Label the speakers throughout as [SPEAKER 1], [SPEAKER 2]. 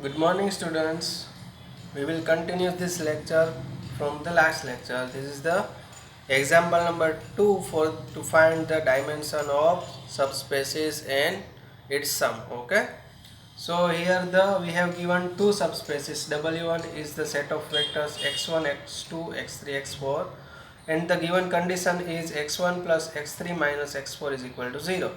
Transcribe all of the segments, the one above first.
[SPEAKER 1] Good morning, students. We will continue this lecture from the last lecture. This is the example number 2 for to find the dimension of subspaces and its sum. Okay. So here we have given two subspaces. W1 is the set of vectors x1, x2, x3, x4, and the given condition is x1 plus x3 minus x4 is equal to 0.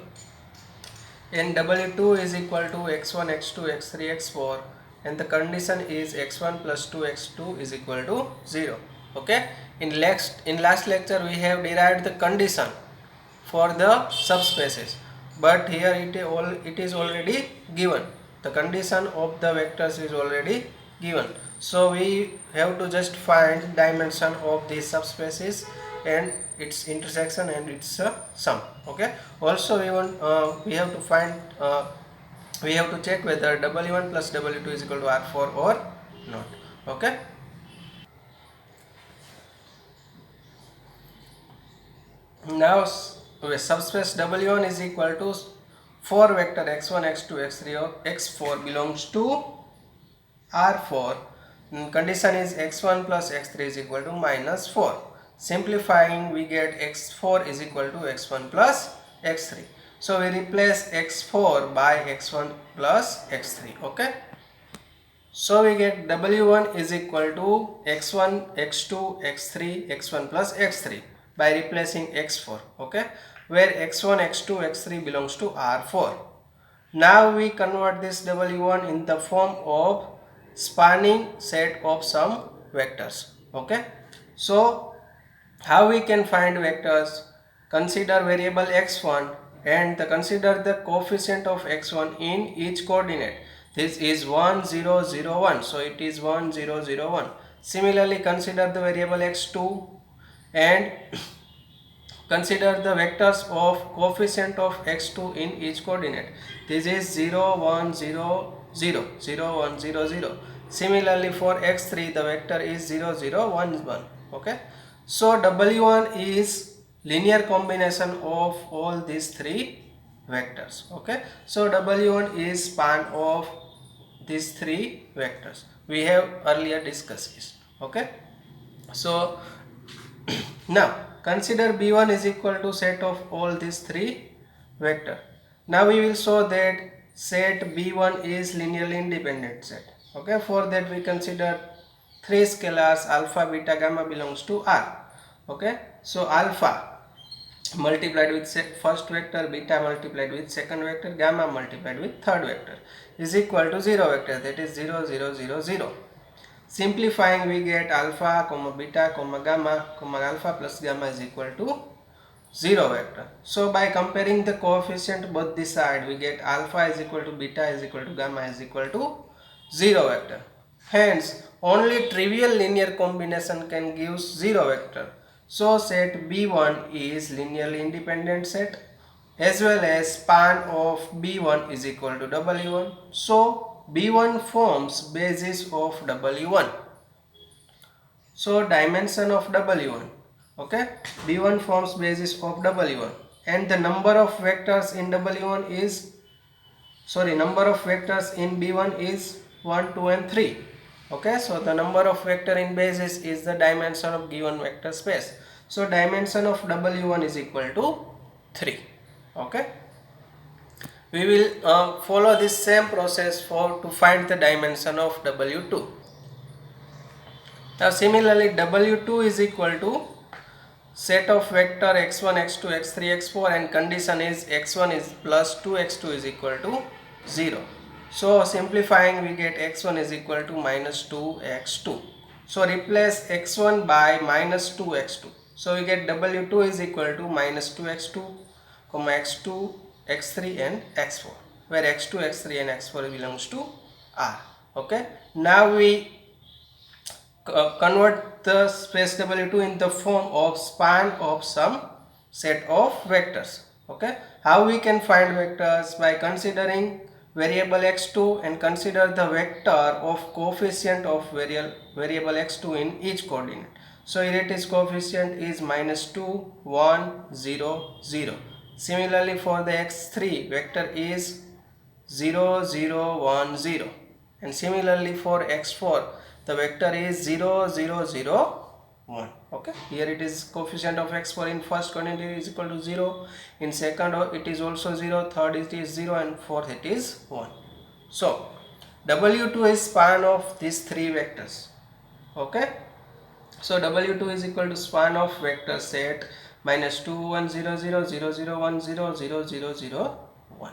[SPEAKER 1] And W2 is equal to x1, x2, x3, x4, and the condition is x1 plus 2x2 is equal to 0. Okay. In last lecture we have derived the condition for the subspaces, but here it is already given. The condition of the vectors is already given, so we have to just find dimension of these subspaces and its intersection and its sum. Okay. Also we have to find we have to check whether W1 plus W2 is equal to R4 or not. Okay. Now subspace W1 is equal to 4 vector x1, x2, x3 or x4 belongs to R4. Condition is x1 plus x3 is equal to minus 4. Simplifying, we get x4 is equal to x1 plus x3. So we replace x4 by x1 plus x3. Okay. So we get W1 is equal to x1, x2, x3, x1 plus x3 by replacing x4. Okay. Where x1, x2, x3 belongs to R4. Now we convert this W1 in the form of spanning set of some vectors. Okay. So how we can find vectors? Consider variable x1 and consider the coefficient of x1 in each coordinate. This is 1 0 0 1, so it is 1 0 0 1. Similarly, consider the variable x2 and consider the vectors of coefficient of x2 in each coordinate. This is 0 1 0 0 0 1 0 0. Similarly, for x3 the vector is 0 0 1 1. Okay. So W1 is linear combination of all these three vectors. Okay. So W1 is span of these three vectors. We have earlier discussed this. Okay. So now consider B1 is equal to set of all these three vector. Now we will show that set B1 is linearly independent set. Okay, for that we consider three scalars alpha, beta, gamma belongs to R. Okay, so alpha multiplied with first vector, beta multiplied with second vector, gamma multiplied with third vector is equal to 0 vector, that is 0 0 0 0. Simplifying, we get alpha comma beta comma gamma comma alpha plus gamma is equal to 0 vector. So by comparing the coefficient both the side, we get alpha is equal to beta is equal to gamma is equal to 0 vector. Hence only trivial linear combination can give 0 vector. So set B1 is linearly independent set, as well as span of B1 is equal to W1. So B1 forms basis of W1. So dimension of W1. Okay. B1 forms basis of W1, and the number of vectors in W1 is number of vectors in B1 is 1 2 and 3. Okay. So the number of vector in basis is the dimension of given vector space. So dimension of W1 is equal to 3. Okay. We will follow this same process to find the dimension of W2. Now similarly, W2 is equal to set of vector x1, x2, x3, x4, and condition is x1 is plus 2x2 is equal to 0. So simplifying, we get x1 is equal to minus 2x2. So replace x1 by minus 2x2. So we get W2 is equal to minus 2x2, x2, x3 and x4, where x2, x3 and x4 belongs to R. Okay. Now we convert the space W2 in the form of span of some set of vectors. Okay. How we can find vectors? By considering variable x2 and consider the vector of coefficient of variable x2 in each coordinate. So here it is, coefficient is minus 2 1 0 0. Similarly, for the x3 vector is 0 0 1 0. and similarly for x4 the vector is 0 0 0 1. Okay, here it is coefficient of x4 in first coordinate is equal to 0, in second it is also 0, third it is 0, and fourth it is 1. So W2 is span of these three vectors. Okay, so W2 is equal to span of vector set minus 2 1 0 0 0 0 1 0 0 0 0 1.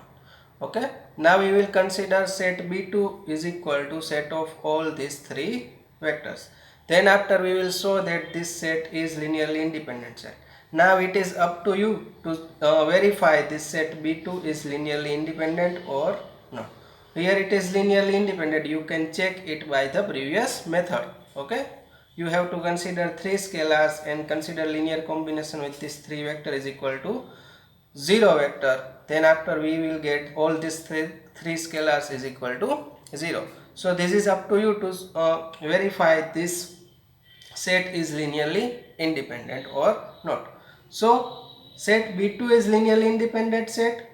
[SPEAKER 1] Okay, now we will consider set B2 is equal to set of all these three vectors. Then after we will show that this set is linearly independent set. Now it is up to you to verify this set B2 is linearly independent or not. Here it is linearly independent, you can check it by the previous method. Okay, you have to consider three scalars and consider linear combination with this three vector is equal to 0 vector. Then after we will get all these three scalars is equal to 0. So this is up to you to verify this set is linearly independent or not. So set B2 is linearly independent set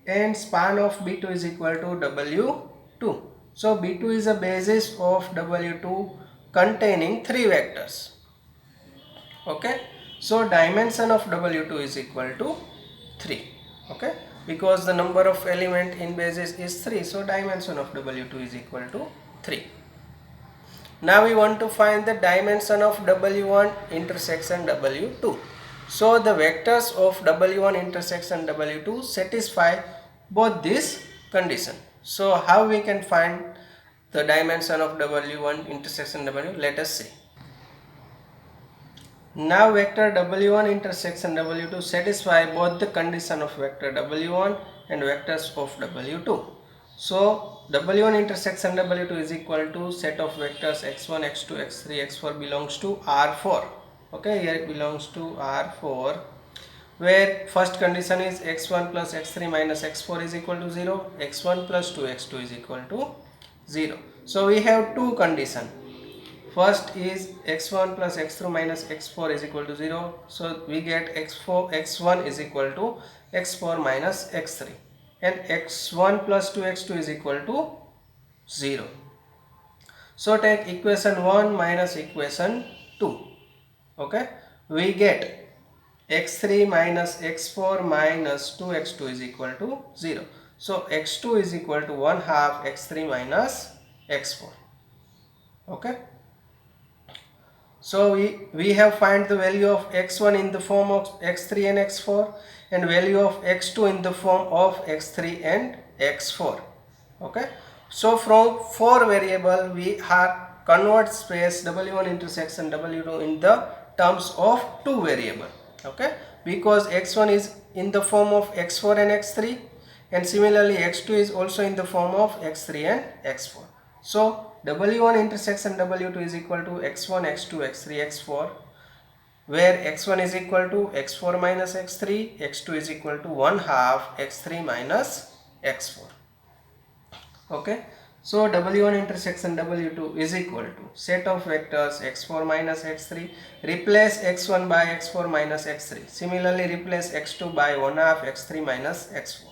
[SPEAKER 1] and span of B2 is equal to W2. So B2 is a basis of W2 containing three vectors. Okay, so dimension of W2 is equal to 3. Okay, because the number of element in basis is 3, so dimension of W2 is equal to 3. Now we want to find the dimension of W1 intersection W2. So the vectors of W1 intersection W2 satisfy both this condition. So how we can find the dimension of W1 intersection W2? Let us see. Now vector W1 intersection W2 satisfy both the condition of vector W1 and vectors of W2. So W1 intersection W2 is equal to set of vectors x1, x2, x3, x4 belongs to R4. Okay, here it belongs to R4, where first condition is x1 plus x3 minus x4 is equal to 0, x1 plus 2x2 is equal to 0. So we have two conditions. First is x1 plus x2 minus x4 is equal to 0. So we get x1 is equal to x4 minus x3, and x1 plus 2x2 is equal to 0. So take equation 1 minus equation 2. Okay, we get x3 minus x4 minus 2x2 is equal to 0. So x2 is equal to 1 half x3 minus x4. Okay, so we have find the value of x1 in the form of x3 and x4 and value of x2 in the form of x3 and x4. Okay, so from 4 variable we have convert space W1 intersection W2 in the terms of 2 variable. Okay, because x1 is in the form of x4 and x3, and similarly x2 is also in the form of x3 and x4. So W1 intersection W2 is equal to x1, x2, x3, x4, where x1 is equal to x4 minus x3, x2 is equal to 1 half x3 minus x4. Okay, so W1 intersection W2 is equal to set of vectors x4 minus x3, replace x1 by x4 minus x3, similarly replace x2 by 1 half x3 minus x4.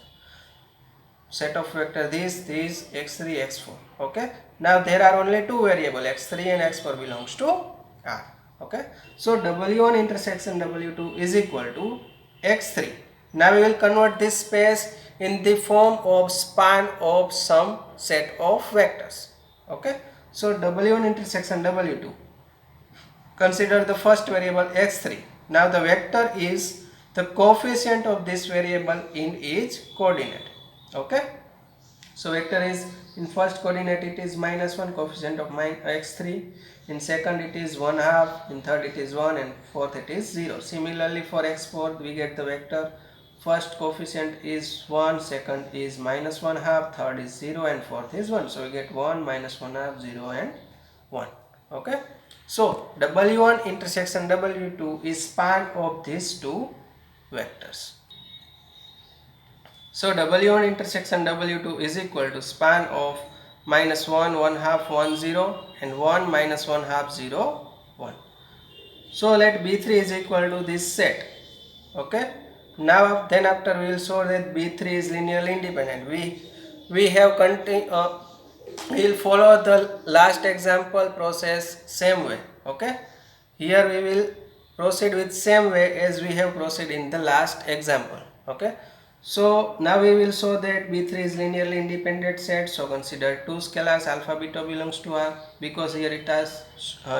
[SPEAKER 1] Set of vector this x3 x4. Okay, now there are only two variable x3 and x4 belongs to R. Okay, so W1 intersection W2 is equal to x3. Now we will convert this space in the form of span of some set of vectors. Okay, so W1 intersection W2, consider the first variable x3. Now the vector is the coefficient of this variable in each coordinate. Okay, so vector is in first coordinate it is -1, coefficient of x3, in second it is 1 half, in third it is 1, and fourth it is 0. Similarly for x4 we get the vector first coefficient is 1, second is -1 half, third is 0, and fourth is 1. So we get 1, -1 half, 0, and 1. Okay, so W1 intersection W2 is span of these two vectors. So W1 intersection W2 is equal to span of -1, 1 half, 1, 0, and 1, -1 half, 0, 1. So let B3 is equal to this set. Okay, now then after we will show that B3 is linearly independent. We have we will follow the last example process same way. Okay, here we will proceed with same way as we have proceeded in the last example. Okay, so now we will show that B3 is linearly independent set. So consider two scalars alpha beta belongs to R, because here it has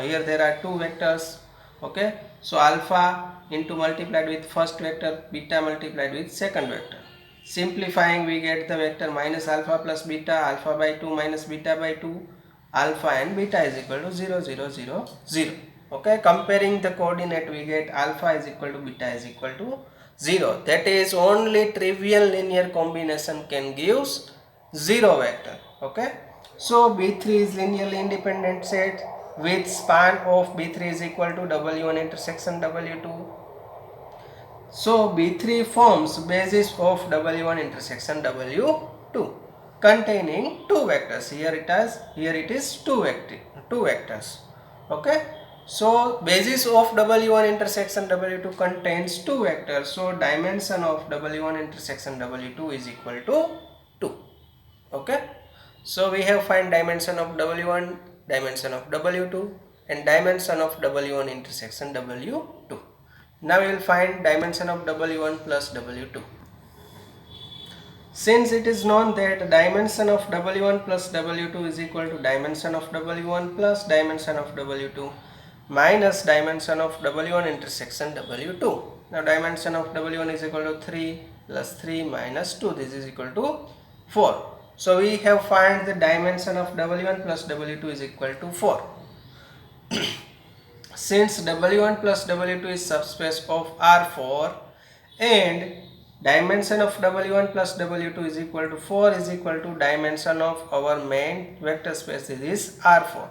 [SPEAKER 1] here there are two vectors. Okay, so alpha into multiplied with first vector, beta multiplied with second vector. Simplifying, we get the vector minus alpha plus beta, alpha by 2 minus beta by 2, alpha and beta is equal to 0 0 0 0. Okay, comparing the coordinate, we get alpha is equal to beta is equal to 0. That is, only trivial linear combination can give 0 vector. Okay, so B3 is linearly independent set with span of B3 is equal to W1 intersection W2. So B3 forms basis of W1 intersection W2 containing two vectors. Here it is two vectors. Okay. So basis of W1 intersection W2 contains two vectors. So dimension of W1 intersection W2 is equal to 2. Okay. So we have find dimension of W1, dimension of W2 and dimension of W1 intersection W2. Now we will find dimension of W1 plus W2. Since it is known that dimension of W1 plus W2 is equal to dimension of W1 plus dimension of W2 minus dimension of W1 intersection W2. Now dimension of W1 is equal to 3 plus 3 minus 2. This is equal to 4. So we have find the dimension of W1 plus W2 is equal to 4. Since W1 plus W2 is subspace of R4 and dimension of W1 plus W2 is equal to 4 is equal to dimension of our main vector space, this is R4.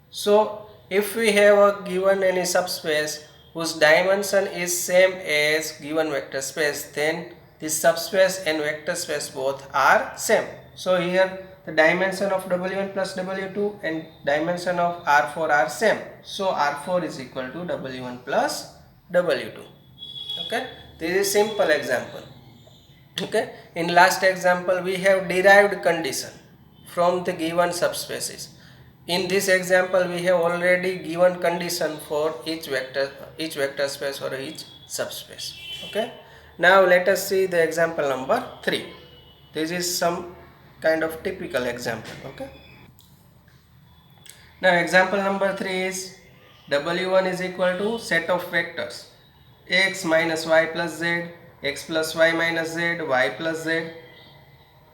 [SPEAKER 1] So if we have a given any subspace whose dimension is same as given vector space, then this subspace and vector space both are same. So here the dimension of W1 plus W2 and dimension of R4 are same. So R4 is equal to W1 plus W2. Okay, this is simple example. Okay, in last example we have derived condition from the given subspaces. In this example we have already given condition for each vector space or each subspace. Okay, now let us see the example number 3. This is some kind of typical example. Okay, now example number 3 is W1 is equal to set of vectors x minus y plus z, x plus y minus z, y plus z,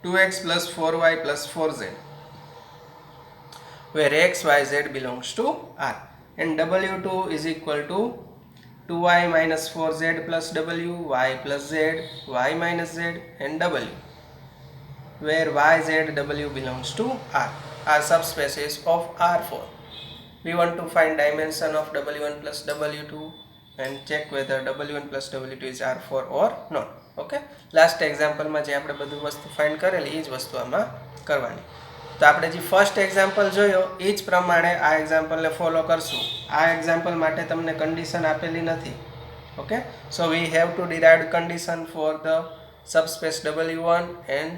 [SPEAKER 1] 2x plus 4y plus 4z, where x, y, z belongs to R, and W2 is equal to 2y minus 4z plus w, y plus z, y minus z, and w, where y, z, w belongs to R are subspaces of R4. We want to find dimension of W1 plus W2 and check whether W1 plus W2 is R4 or not. Okay, last example માં જે આપણે બધું વસ્તુ find કરેલી એ જ વસ્તુ આમાં કરવાની. તો આપણે જે ફર્સ્ટ એક્ઝામ્પલ જોયો એ જ પ્રમાણે આ એક્ઝામ્પલને ફોલો કરશું. આ એક્ઝામ્પલ માટે તમને કન્ડિશન આપેલી નથી. Okay, so we have to derive condition for the subspace W1 and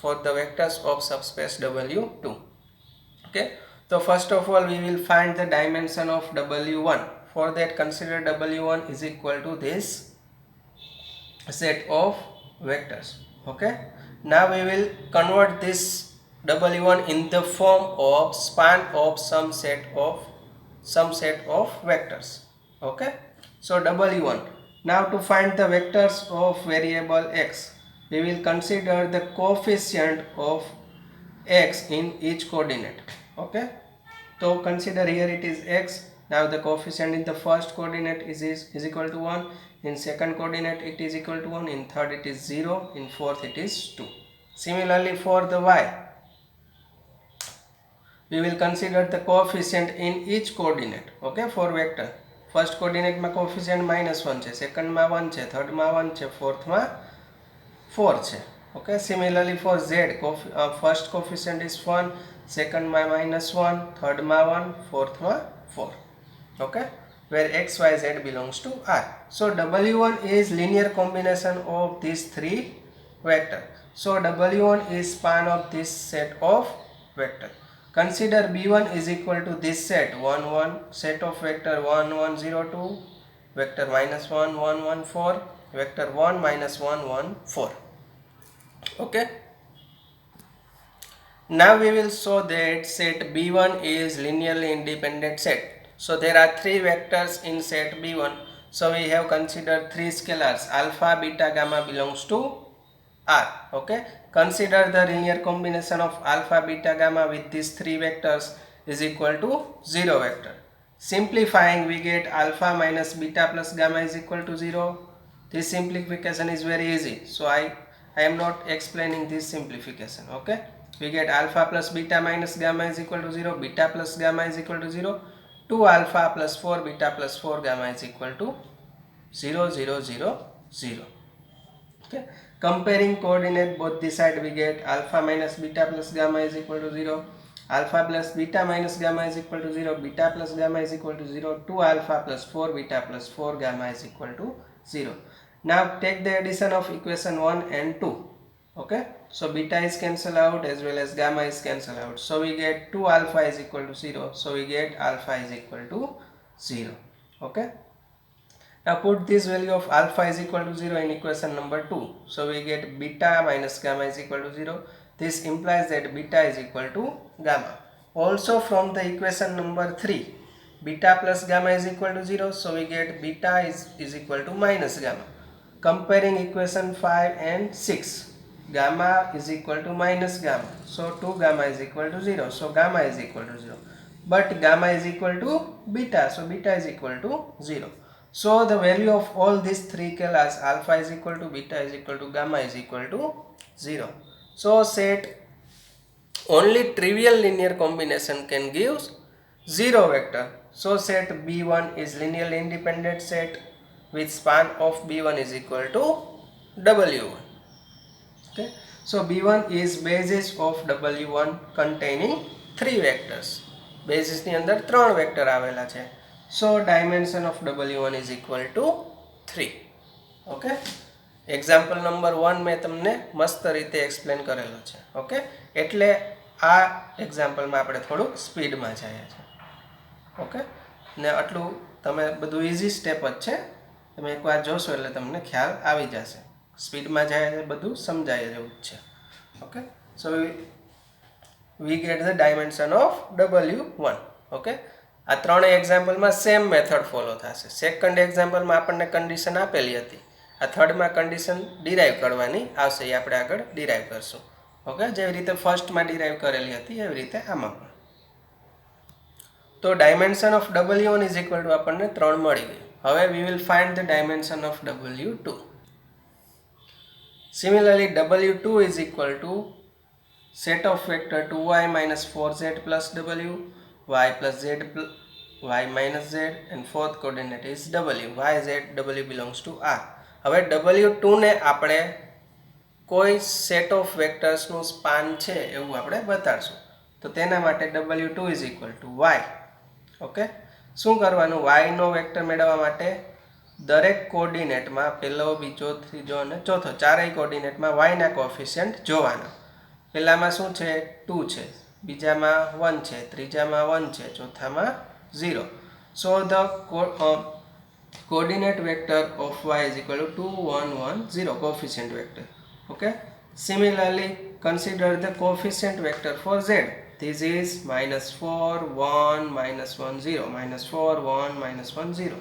[SPEAKER 1] for the vectors of subspace W2. Okay, so first of all we will find the dimension of W1. For that, consider W1 is equal to this set of vectors. Okay, now we will convert this W1 in the form of span of some set of vectors. Okay, so W1. Now to find the vectors of variable x, we will consider the coefficient of x in each coordinate. Okay, so consider here it is x. Now the coefficient in the first coordinate is equal to 1, in second coordinate it is equal to 1, in third it is 0, in fourth it is 2. Similarly for the y, we will consider the coefficient in each coordinate. Okay, for vector, first coordinate માં coefficient -1 છે, second માં 1 છે, third માં 1 છે, fourth માં 4 છે. Okay, similarly for z, first coefficient is 1, second માં -1, third માં 1, fourth માં 4. Okay, where x, y, z belongs to R. So W1 is linear combination of these three vectors. So W1 is span of this set of vector. Consider B1 is equal to this set 1 1, set of vector 1 1 0 2, vector minus 1 1 1 4, vector 1 minus 1 1 4. Okay. Now we will show that set B1 is linearly independent set. So there are three vectors in set B1. So we have considered three scalars alpha, beta, gamma belongs to R. Okay. Consider the linear combination of alpha, beta, gamma with these three vectors is equal to 0 vector. Simplifying, we get alpha minus beta plus gamma is equal to 0. This simplification is very easy. So I am not explaining this simplification. Okay. We get alpha plus beta minus gamma is equal to 0. Beta plus gamma is equal to 0. 2 alpha plus 4 beta plus 4 gamma is equal to 0 0 0 0. Okay. Comparing coordinate both the side, we get alpha minus beta plus gamma is equal to 0. Alpha plus beta minus gamma is equal to 0. Beta plus gamma is equal to 0. 2 alpha plus 4 beta plus 4 gamma is equal to 0. Now take the addition of equation 1 and 2. Okay. So beta is cancelled out as well as gamma is cancelled out. So we get 2 alpha is equal to 0. So we get alpha is equal to 0. Okay. Now put this value of alpha is equal to 0 in equation number 2. So we get beta minus gamma is equal to 0. This implies that beta is equal to gamma. Also from the equation number 3, beta plus gamma is equal to 0. So we get beta is equal to minus gamma. Comparing equation 5 and 6, gamma is equal to minus gamma. So 2 gamma is equal to 0. So gamma is equal to 0. But gamma is equal to beta. So beta is equal to 0. So the value of all these three scalars alpha is equal to beta is equal to gamma is equal to 0. So set only trivial linear combination can give 0 vector. So set B1 is linearly independent set with span of B1 is equal to W1. Okay. So B1 is basis of W1 containing 3 vectors. Basis ની અંદર 3 vector આવેલા છે. So dimension of W1 is equal to 3. Okay. Example number 1 મેં તમને મસ્ત રીતે explain કરેલો છે. ઓકે. એટલે આ એક્ઝામ્પલમાં આપણે થોડુંક સ્પીડમાં જઈએ છીએ. ઓકે. ને આટલું તમે બધું ઇઝી સ્ટેપ જ છે. તમે એકવાર જોશો એટલે તમને ખ્યાલ આવી જશે. સ્પીડમાં જાય એટલે બધું સમજાય જેવું જ છે. Okay. So we get the dimension of W1. Okay. આ ત્રણેય એક્ઝામ્પલમાં સેમ મેથડ ફોલો થશે. સેકન્ડ એક્ઝામ્પલમાં આપણને કન્ડિશન આપેલી હતી. આ થર્ડમાં કન્ડિશન ડિરાઈવ કરવાની આવશે. એ આપણે આગળ ડિરાઈવ કરશું. ઓકે. જેવી રીતે ફર્સ્ટમાં ડિરાઈવ કરેલી હતી એવી રીતે આમાં પણ. તો dimension of W1 is equal two આપણને 3 મળી ગઈ. હવે we will find the dimension of W2. Similarly, W2 is equal to set of vector 2y minus 4z plus w, y plus z y minus z, and fourth coordinate is w. Y, z, w belongs to R. હવે W2 ને આપણે કોઈ set of વેક્ટર્સનું span છે એવું આપણે બતાડશું. તો તેના માટે W2 is equal to y. Okay. શું કરવાનું? y નો વેક્ટર મેળવવા માટે દરેક કોઓર્ડિનેટમાં પહેલો, બીજો, ત્રીજો અને ચોથો ચારેય કોઓર્ડિનેટમાં y ના કોએફિશિયન્ટ જોવાના. પહેલામાં શું છે? 2 છે, બીજામાં 1 છે, ત્રીજામાં 1 છે, ચોથામાં 0. સો the coordinate vector of y is equal to 2 1 1 0 coefficient vector. Okay. Similarly, consider the coefficient vector for z. This is minus 4 1 minus 1 0 minus 4 1 minus 1 0.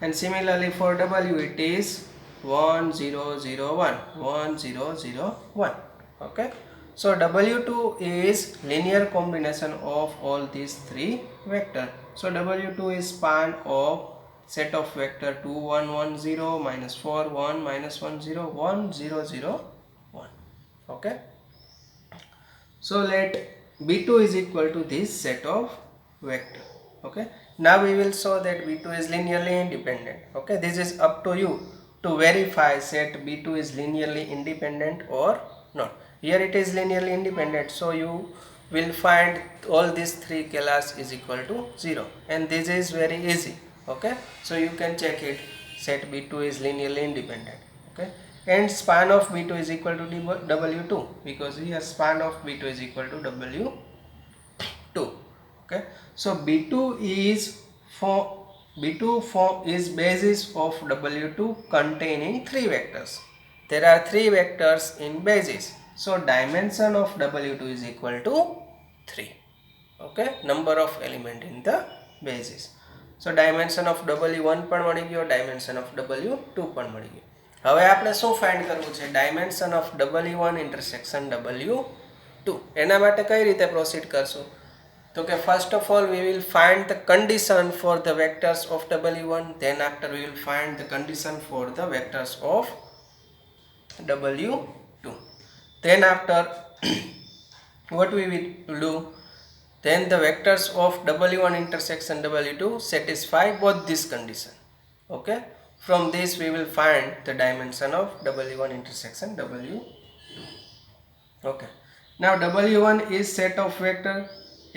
[SPEAKER 1] And similarly for w it is 1 0 0 1 1 0 0 1. Okay. So W2 is linear combination of all these three vectors. So W2 is span of set of vector 2 1 1 0 minus 4 1 minus 1 0 1 0 0 1. Okay. So let B2 is equal to this set of vector. Okay. Now we will show that B2 is linearly independent. Okay. This is up to you to verify set B2 is linearly independent or not. Here it is linearly independent, so you will find all these three scalars is equal to 0, and this is very easy. Okay, so you can check it. Set B2 is linearly independent. Okay, and span of B2 is equal to W2, because here span of B2 is equal to W1. Okay, so B2 form is basis of W2 containing 3 vectors. There are 3 vectors in basis, so dimension of W2 is equal to 3. Okay, number of element in the basis. So dimension of W1 પણ મળી ગયો, dimension of W2 પણ મળી ગયો. હવે આપણે શું find કરવું છે? dimension of W1 intersection W2. એના માટે કઈ રીતે પ્રોસીડ કરશું? તો કે first of all we will find the condition for the vectors of W1, then after we will find the condition for the vectors of W2. Then after what we will do, then the vectors of W1 intersection W2 satisfy both this condition. Okay, from this we will find the dimension of W1 intersection W2. Okay, now W1 is set of vector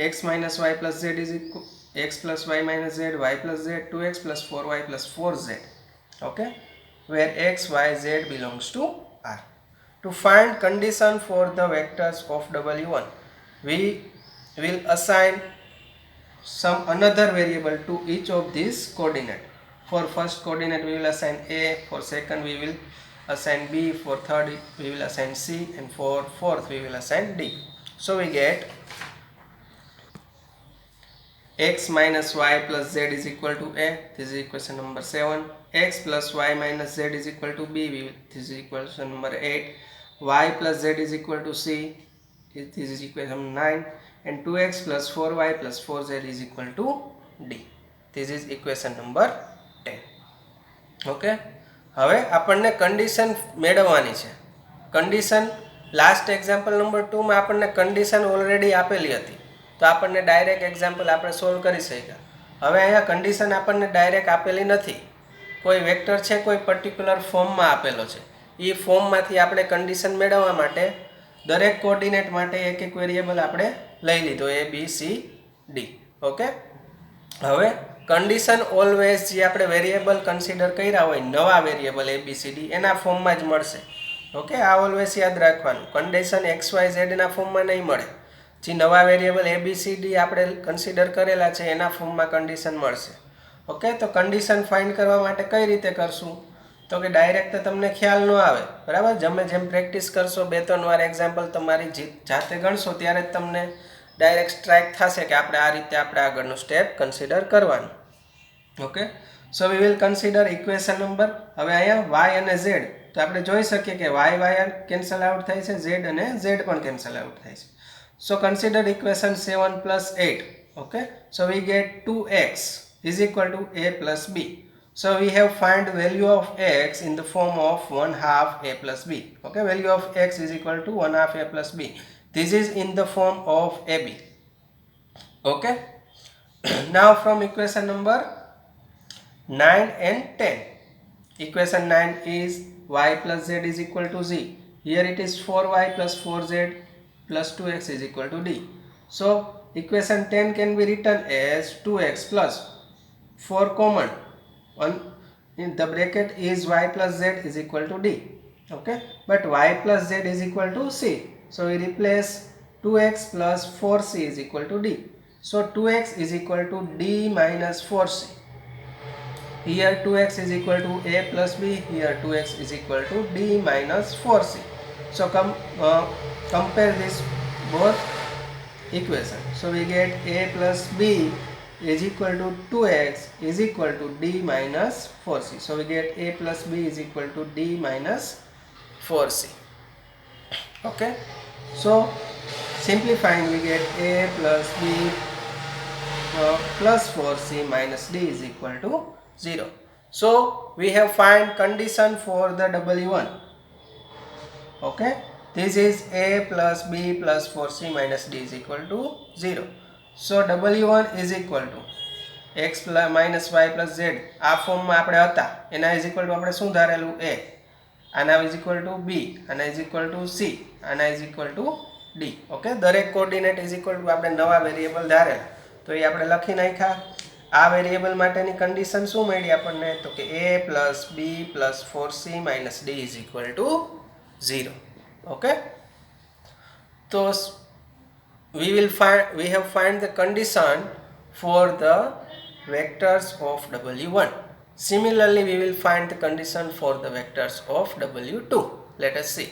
[SPEAKER 1] x minus y plus z is equal x plus y minus z, y plus z, 2x plus 4y plus 4z. Okay, where x, y, z belongs to R. To find condition for the vectors of W1, we will assign some another variable to each of these coordinate. For first coordinate we will assign a, for second we will assign b, for third we will assign c, and for fourth we will assign d. So we get x minus y plus z is equal to a, this is equation number 7. X plus y minus z is equal to b, this is equation number 8. Y plus z is equal to c, this is equation 9. And 2x plus 4y plus 4z is equal to d, this is equation number 10. Okay, હવે આપણને condition મેળવવાની છે. Condition last example number 2 માં આપણને condition already આપેલી હતી, તો આપણને ડાયરેક્ટ એક્ઝામ્પલ આપણે સોલ્વ કરી શક્યા. હવે અહીંયા કન્ડિશન આપણને ડાયરેક્ટ આપેલી નથી, કોઈ વેક્ટર છે, કોઈ પર્ટિક્યુલર ફોર્મમાં આપેલો છે. એ ફોર્મમાંથી આપણે કન્ડિશન મેળવવા માટે દરેક કોઓર્ડિનેટ માટે એક એક વેરિયેબલ આપણે લઈ લીધો, a b c d. Okay, હવે કન્ડિશન ઓલવેઝ જે આપણે વેરિયેબલ કન્સિડર કર્યા હોય નવા variable a b c d એના ફોર્મમાં જ મળશે. ઓકે, આ ઓલવેઝ યાદ રાખવાનું. કન્ડિશન x y z ના ફોર્મમાં નહીં મળે. જે નવા variable a b c d આપણે કન્સિડર કરેલા છે એના ફોર્મમાં કન્ડિશન મળશે. ઓકે, તો કન્ડિશન ફાઇન્ડ કરવા માટે કઈ રીતે કરશું? તો કે ડાયરેક્ટ તો તમને ખ્યાલ ન આવે, બરાબર. જેમ પ્રેક્ટિસ કરશો, 2-3 વાર એક્ઝામ્પલ તમારી જાતે ગણશો ત્યારે જ તમને ડાયરેક્ટ સ્ટ્રાઇક થશે કે આપણે આ રીતે આપણે આગળનું સ્ટેપ કન્સિડર કરવાનું. Okay, so we will consider equation number. હવે અહીંયા y અને z, તો આપણે જોઈ શકીએ કે y કેન્સલ આઉટ થાય છે, z અને z પણ કેન્સલ આઉટ થાય છે. સો consider equation 7 plus 8. Okay, so we get 2x is equal to a plus b. So we have find value of x in the form of 1/2 a plus b. Okay, value of x is equal to 1/2 a plus b. This is in the form of ab. Okay, now from equation number 9 and 10. Equation 9 is y plus z is equal to z. Here it is 4y plus 4z plus 2x is equal to d. So equation 10 can be written as 2x plus 4 common. In the bracket is y plus z is equal to d. Okay, but y plus z is equal to c. So we replace 2x plus 4c is equal to d. So 2x is equal to d minus 4c. Here 2x is equal to a plus b. Here 2x is equal to d minus 4c. So compare this both equation. So we get a plus b is equal to 2x is equal to d minus 4c. So we get a plus b is equal to d minus 4c. Okay, so simplifying we get a plus b plus 4c minus d is equal to 0. So we have find condition for the W1. Okay, this is a plus b plus 4c minus d is equal to 0. So W1 is equal to x plus minus y plus z. આ ફોર્મમાં આપણે હતા એના is equal two આપણે શું ધારેલું a, આના is equal two b, આના is equal two c, આના is equal two d. Okay, દરેક કોઓર્ડિનેટ ઇઝ ઇક્વલ ટુ આપણે નવા વેરિયેબલ ધારેલા, તો એ આપણે લખી નાખ્યા. આ વેરિયેબલ માટેની કન્ડિશન શું મળી આપણને? તો કે a plus b plus 4c minus d is equal to 0. Okay, તો we have find the condition for the vectors of W1. Similarly, we will find the condition for the vectors of W2. Let us see.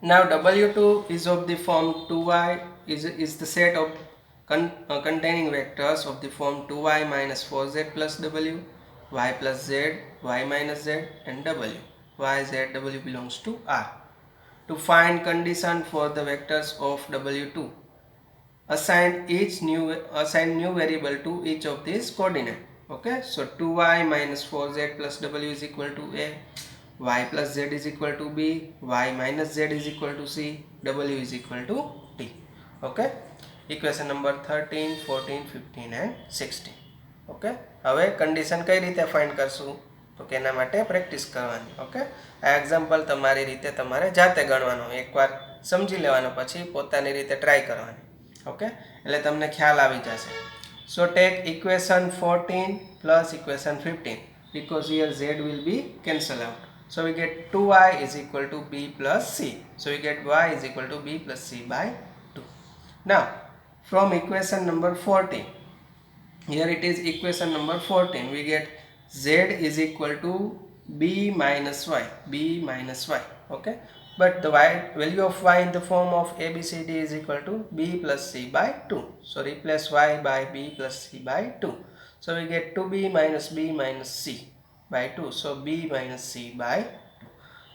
[SPEAKER 1] Now W2 is of the form 2y is the set of containing vectors of the form 2y minus 4z plus w, y plus z, y minus z and w. Y, z, w belongs to R. To find condition for the vectors of W2, assign new variable to each of these coordinate. Okay, so 2y minus 4z plus w is equal to a, y plus z is equal to b, y minus z is equal to c, w is equal to t. Okay, equation number 13, 14, 15 and 16. Okay, હવે condition કઈ રીતે find કરશું તો કે એના માટે practice કરવાની. Okay, આ એક્ઝામ્પલ તમારી રીતે તમારે જાતે ગણવાનો, એકવાર સમજી લેવાનો પછી પોતાની રીતે ટ્રાય કરવાની. ઓકે, એટલે તમને ખ્યાલ આવી જશે. સો tech equation 14 plus equation 15 because here z will be cancel out. So we get 2y is equal to b plus c. So we get y is equal to b plus c by 2. Now from equation number 14, here it is equation number 14, we get z is equal to b minus y. Okay, but the value of y in the form of abcd is equal to b plus c by 2. So replace y by b plus c by 2. So we get 2b minus b minus c by 2. So b minus c by 2.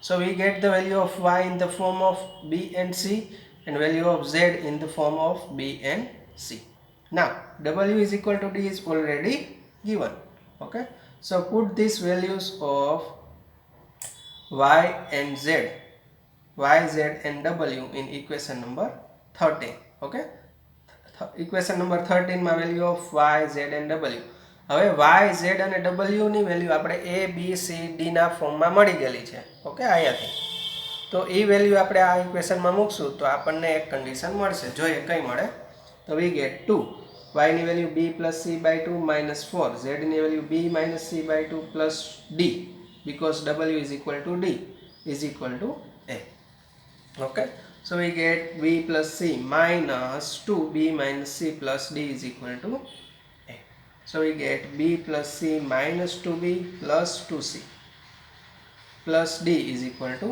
[SPEAKER 1] So we get the value of y in the form of b and c and value of z in the form of b and c. Now w is equal to d is already given. Okay, so put these values of y and z, y, z and w in equation number 13. Okay, equation number 13 માં value of y, z and w. હવે y, z અને w ની value આપણે a b c d ના ફોર્મમાં મળી ગયેલી છે. ઓકે, અહીંયાથી તો એ વેલ્યુ આપણે આ ઇક્વેશનમાં મૂકશું તો આપણને એક કન્ડિશન મળશે. જોઈએ કઈ મળે તો we get 2, y ની value b plus c by 2 minus 4, z ની value b minus c by 2 plus d because w is equal to d is equal to a. Okay, so we get b plus c minus 2b minus c plus d is equal to a. So we get b plus c minus 2b plus 2c plus d is equal to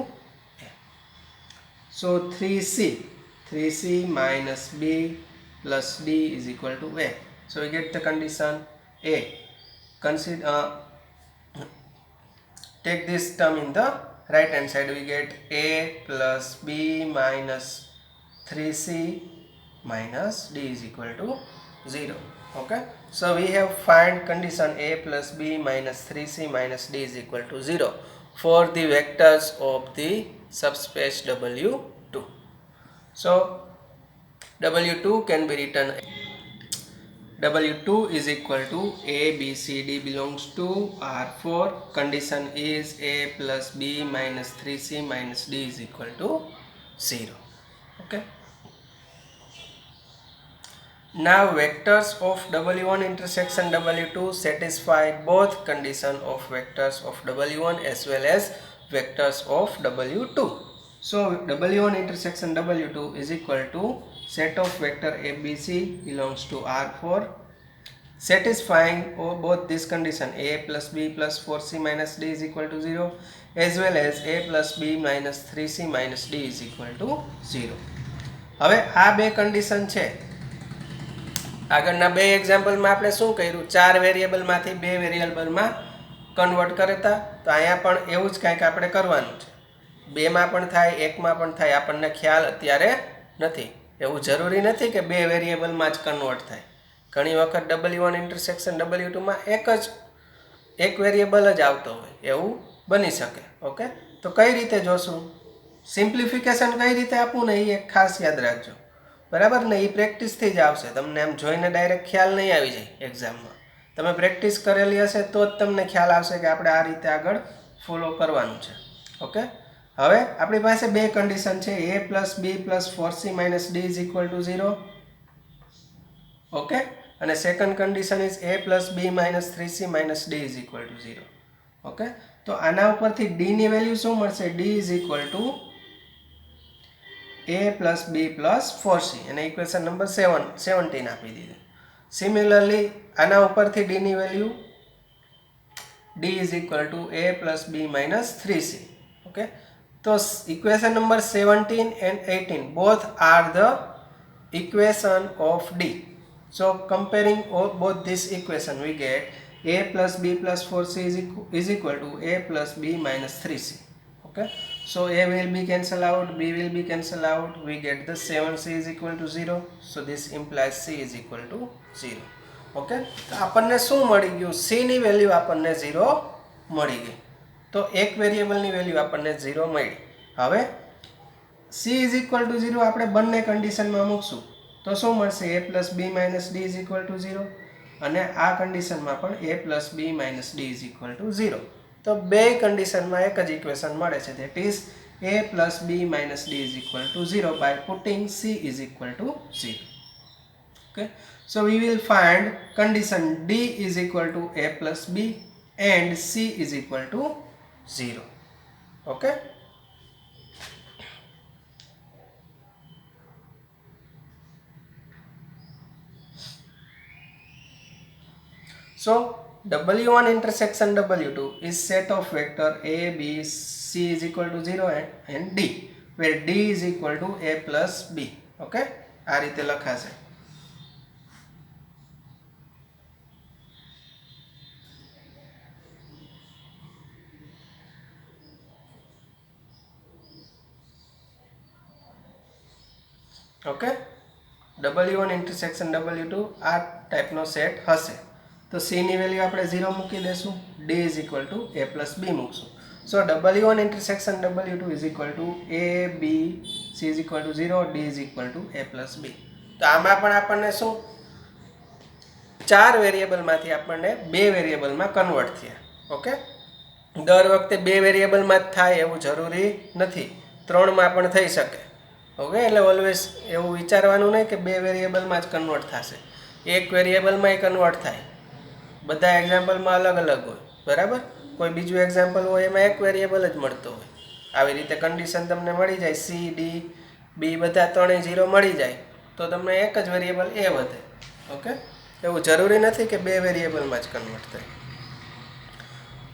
[SPEAKER 1] a. So 3c minus b plus d is equal to a. So we get the condition a. Consider take this term in the right hand side, we get a plus b minus 3c minus d is equal to 0. Okay, so we have find condition a plus b minus 3c minus d is equal to 0 for the vectors of the subspace W2. So W2 can be written W2 is equal to a b c d belongs to R4. Condition is a plus b minus 3c minus d is equal to 0. Okay, now vectors of W1 intersection W2 satisfy both condition of vectors of W1 as well as vectors of W2. So W1 intersection W2 is equal to set of vector ABC belongs to R4 satisfying both this condition a plus b plus 4c minus d is equal to 0 as well as a plus b minus 3c minus d is equal to 0. હવે આ બે condition છે. આગળના બે એક્ઝામ્પલમાં આપણે શું કર્યું, 4 વેરિયેબલમાંથી 2 વેરિયેબલમાં કન્વર્ટ કરતા, તો અહીંયા પણ એવું જ કંઈક આપણે કરવાનું છે. 2માં પણ થાય, 1માં પણ થાય, આપણને ખ્યાલ અત્યારે નથી. એવું જરૂરી નથી કે 2 વેરિયેબલમાં જ કન્વર્ટ થાય. ઘણી વખત W1 ઇન્ટરસેક્શન W2માં એક વેરિયેબલ જ આવતો હોય, એવું બની શકે. ઓકે, તો કઈ રીતે જોશું, સિમ્પ્લિફિકેશન કઈ રીતે આપવું ને એ એક ખાસ યાદ રાખજો. બરાબર ને, એ પ્રેક્ટિસથી જ આવશે. તમને એમ જોઈને ડાયરેક્ટ ખ્યાલ નહીં આવી જાય એક્ઝામમાં. તમે પ્રેક્ટિસ કરેલી હશે તો જ તમને ખ્યાલ આવશે કે આપણે આ રીતે આગળ ફોલો કરવાનું છે. ઓકે, હવે આપણી પાસે બે કન્ડિશન છે a plus b plus 4c minus d is equal to 0. Okay, અને second condition is a plus b minus 3c minus d is equal to 0. Okay, તો આના ઉપરથી d ની વેલ્યુ શું મળશે, d is equal to a plus b plus 4c અને equation number 17 આપી દીધું. સિમિલરલી આના ઉપરથી d ની value d is equal to a plus b minus 3c. okay, so equation number 17 and 18 both are the equation of d. So comparing both this equation we get a plus b plus 4c is equal to a plus b minus 3c. okay, so a will be cancel out, b will be cancel out, we get the 7c is equal to 0. so this implies c is equal to 0. Okay, તો આપણને શું મળી ગયું? c ની value આપણને 0 મળી ગઈ. તો એક વેરિયેબલની વેલ્યુ આપણને 0 મળી. હવે c is equal to 0 આપણે બંને કન્ડિશનમાં મૂકશું તો શું મળશે? a plus b minus d is equal to 0 અને આ કન્ડિશનમાં પણ a plus b minus d is equal to 0. તો બે કન્ડિશનમાં એક જ ઇક્વેશન મળે છે, that is a plus b minus d is equal to 0 by putting c is equal to 0. okay, so we will find condition d is equal to a plus b and c is equal to 0. okay, so w1 intersection w2 is set of vector a b c is equal to 0 and d, where d is equal to a plus b. okay, આ રીતે લખાશે. Okay, w1 intersection w2 આ ટાઈપનો set હશે. તો c ની value આપણે 0 મૂકી દેશું, d is equal to a plus b મૂકશું. So w1 intersection w2 is equal to a b c is equal to 0 d is equal to a plus b. તો આમાં પણ આપણને શું 4 વેરિયેબલમાંથી આપણને 2 વેરિયેબલમાં કન્વર્ટ થયા. ઓકે, દર વખતે 2 વેરિયેબલમાં જ થાય એવું જરૂરી નથી, 3માં પણ થઈ શકે. ઓકે, એટલે ઓલવેઝ એવું વિચારવાનું નહીં કે 2 વેરિયેબલમાં જ કન્વર્ટ થશે, એક વેરિયેબલમાં કન્વર્ટ થાય. બધા એક્ઝામ્પલમાં અલગ અલગ હોય, બરાબર. કોઈ બીજું એક્ઝામ્પલ હોય એમાં એક વેરિયેબલ જ મળતો હોય. આવી રીતે કન્ડિશન તમને મળી જાય, સી ડી બી બધા ત્રણેય 0 મળી જાય તો તમને એક જ વેરિયેબલ એ વધે. ઓકે, એવું જરૂરી નથી કે 2 વેરિયેબલમાં જ કન્વર્ટ થાય.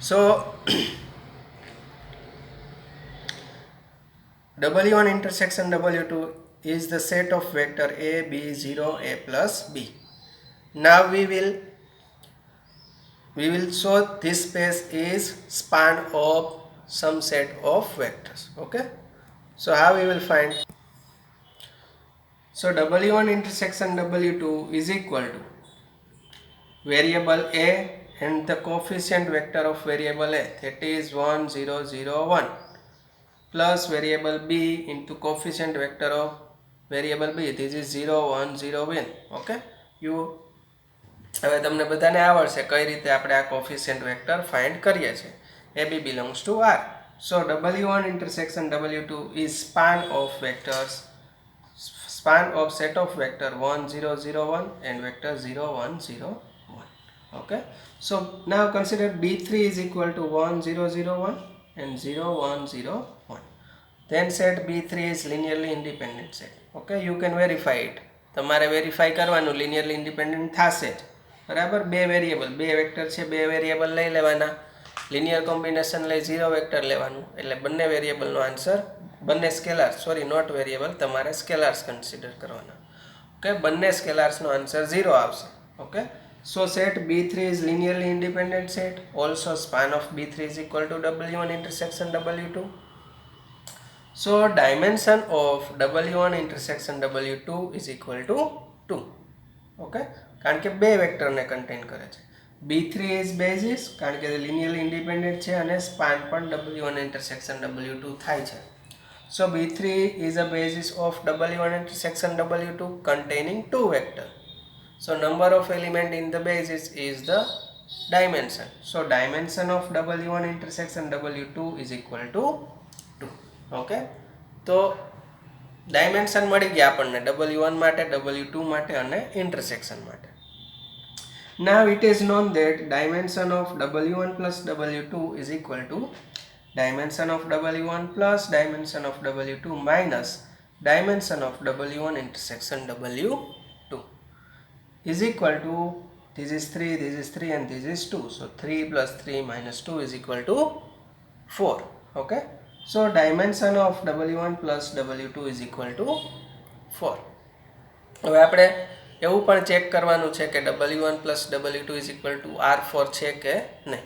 [SPEAKER 1] સો w1 intersection w2 is the set of vector a b 0 a plus b. Now we will show this space is span of some set of vectors. okay, so how we will find? So w1 intersection w2 is equal to variable a and the coefficient vector of variable a, that is 1 0 0 1, plus variable b into coefficient vector of variable b, this is 0 1 0 1. okay, you હવે તમને બધાને આવડશે કઈ રીતે આપણે આ coefficient vector find કરીએ છીએ. ab belongs to r. so w1 intersection w2 is span of vectors, span of set of vector 1 0 0 1 and vector 0 1 0 1. okay, so now consider b3 is equal to 1 0 0 1 and 0 1 0 1. then set b3 is linearly independent set. okay, you can verify it. તમારે verify કરવાનું linearly independent થશે જ, બરાબર. 2 variable, 2 vector છે, 2 variable લઈ લેવાના, linear combination લઈ 0 vector લેવાનું, એટલે બંને વેરિયેબલનો આન્સર, બંને સ્કેલાર, સોરી નોટ વેરિયેબલ, તમારે સ્કેલાર્સ કન્સિડર કરવાના. ઓકે, બંને સ્કેલાર્સનો આન્સર 0 આવશે. Okay, so set b3 is linearly independent set. also span of b3 is equal to w1 intersection w2. so dimension of w1 intersection w2 is equal to 2. okay, કારણ કે 2 વેક્ટરને content કરે છે. b3 is basis કારણ કે linearly independent છે અને span પણ w1 intersection w2 થાય છે. so b3 is a basis of w1 intersection w2 containing 2 vector. so number of element in the basis is the dimension. so dimension of w1 intersection w2 is equal to 2. okay, તો dimension મળી ગયા આપણને w1 માટે, w2 માટે અને intersection માટે. now it is known that dimension of w1 plus w2 is equal to dimension of w1 plus dimension of w2 minus dimension of W1 intersection W2 is equal to, this is 3 and this is 2, so 3 plus 3 minus 2 is equal to 4. Okay, so dimension of W1 plus W2 is equal to 4. હવે આપણે એવું પણ check કરવાનું છે કે W1 plus W2 is equal to R4 છે કે નહીં.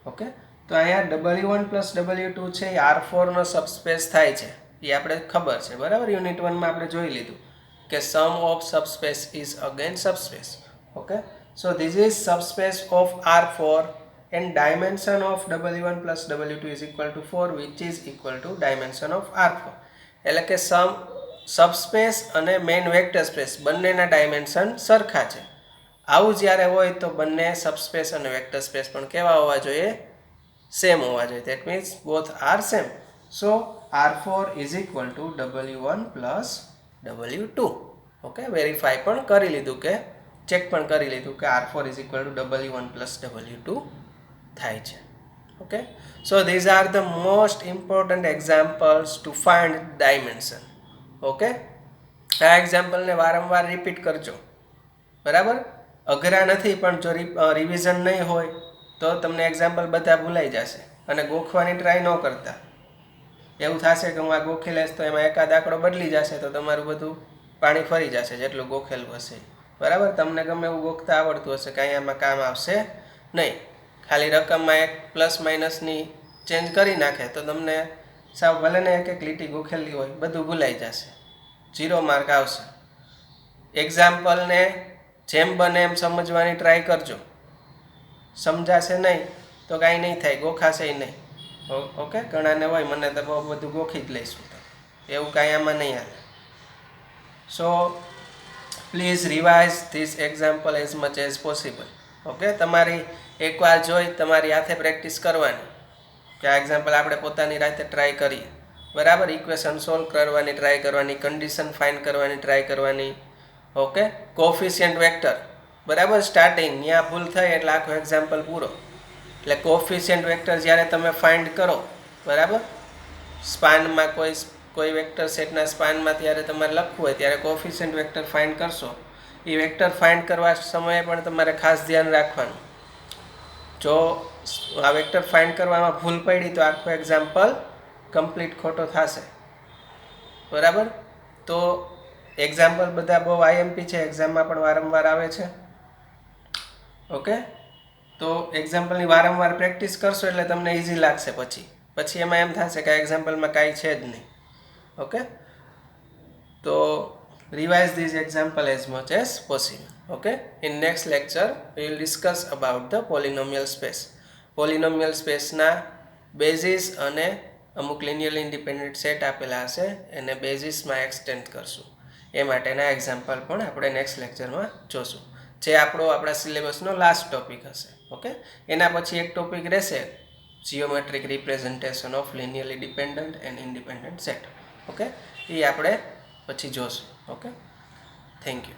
[SPEAKER 1] ઓકે, તો અહીંયા W1 plus W2 છે એ R4 નો સબસ્પેસ થાય છે, એ આપણે ખબર છે, બરાબર. યુનિટ 1 માં આપણે જોઈ લીધું કે sum of subspace is again subspace. Okay, so this is subspace of R4 and dimension of W1 plus W2 is equal to 4, which is equal to dimension of R4. એટલે કે સબસ્પેસ અને main vector space બંનેના dimension સરખા છે. આવું જ્યારે હોય તો બંને સબસ્પેસ અને વેક્ટર સ્પેસ પણ કેવા હોવા જોઈએ? સેમ હોવા જોઈએ. That means both are same. So R4 is equal to W1 plus W2. Okay, verify પણ કરી લીધું કે ચેક પણ કરી લીધું કે R4 is equal to W1 plus W2 થાય છે. Okay, so these are the most important examples to find dimension. Okay, આ એક્ઝામ્પલને વારંવાર રિપીટ કરજો, બરાબર. અઘરા નથી, પણ જો રિવિઝન નહીં હોય તો તમને એક્ઝામ્પલ બધા ભૂલાઈ જશે અને ગોખવાની ટ્રાય ન કરતા. એવું થશે કે હું આ ગોખી લઈશ તો એમાં એકાદ આંકડો બદલી જશે તો તમારું બધું પાણી ફરી જશે જેટલું ગોખેલું હશે, બરાબર. તમને ગમે એવું ગોખતા આવડતું હશે કે અહીંયામાં કામ આવશે નહીં. ખાલી રકમમાં એક પ્લસ માઇનસની ચેન્જ કરી નાખે તો તમને સાવ ભલે ને એક લીટી ગોખેલી હોય બધું ભૂલાઈ જશે, 0 માર્ક આવશે. એક્ઝામ્પલને જેમ બને એમ સમજવાની ટ્રાય કરજો. સમજાશે નહીં તો કાંઈ નહીં થાય, ગોખાશે નહીં. ઓકે, ઘણાને હોય મને તો બહુ બધું ગોખી જ લઈશું, તો એવું કાંઈ આમાં નહીં હાલે. So please revise this example as much as possible. Okay, તમારી એકવાર જોઈ તમારી હાથે પ્રેક્ટિસ કરવાની કે આ એક્ઝામ્પલ આપણે પોતાની રાતે ટ્રાય કરીએ, બરાબર. ઇક્વેશન સોલ્વ કરવાની ટ્રાય કરવાની, કન્ડિશન ફાઇન્ડ કરવાની ટ્રાય કરવાની. ઓકે, કોફિશિયન્ટ વેક્ટર, બરાબર. સ્ટાર્ટિંગ ત્યાં ભૂલ થઈ એટલે આખો એક્ઝામ્પલ પૂરો. એટલે કોફિશિયન્ટ વેક્ટર જ્યારે તમે ફાઇન્ડ કરો, બરાબર, સ્પાનમાં કોઈ વેક્ટર સેટના સ્પાનમાં ત્યારે તમારે લખવું હોય ત્યારે કોફિશિયન્ટ વેક્ટર ફાઇન્ડ કરશો. એ વેક્ટર ફાઇન્ડ કરવા સમયે પણ તમારે ખાસ ધ્યાન રાખવાનું. જો આ વેક્ટર ફાઇન્ડ કરવામાં ભૂલ પડી તો આખો એક્ઝામ્પલ કમ્પ્લીટ ખોટો થશે, બરાબર. તો એક્ઝામ્પલ બધા બહુ આઈએમપી છે, એક્ઝામમાં પણ વારંવાર આવે છે. ઓકે, તો એક્ઝામ્પલની વારંવાર પ્રેક્ટિસ કરશો એટલે તમને ઇઝી લાગશે. પછી એમાં એમ થશે કે આ એક્ઝામ્પલમાં કાંઈ છે જ નહીં. ઓકે, તો revise this example as much as possible. Okay, in next lecture we will discuss about the polynomial space. Polynomial space ના બેઝિસ અને અમુક linearly independent સેટ આપેલા હશે એને બેઝિસમાં એક્સટેન્ડ કરશું. એ માટેના એક્ઝામ્પલ પણ આપણે નેક્સ્ટ લેક્ચરમાં જોશું, જે આપણા સિલેબસનો લાસ્ટ ટોપિક હશે. ઓકે, એના પછી એક ટોપિક રહેશે geometric representation of linearly dependent and independent set. Okay, એ આપણે પછી જોશું. Okay, thank you.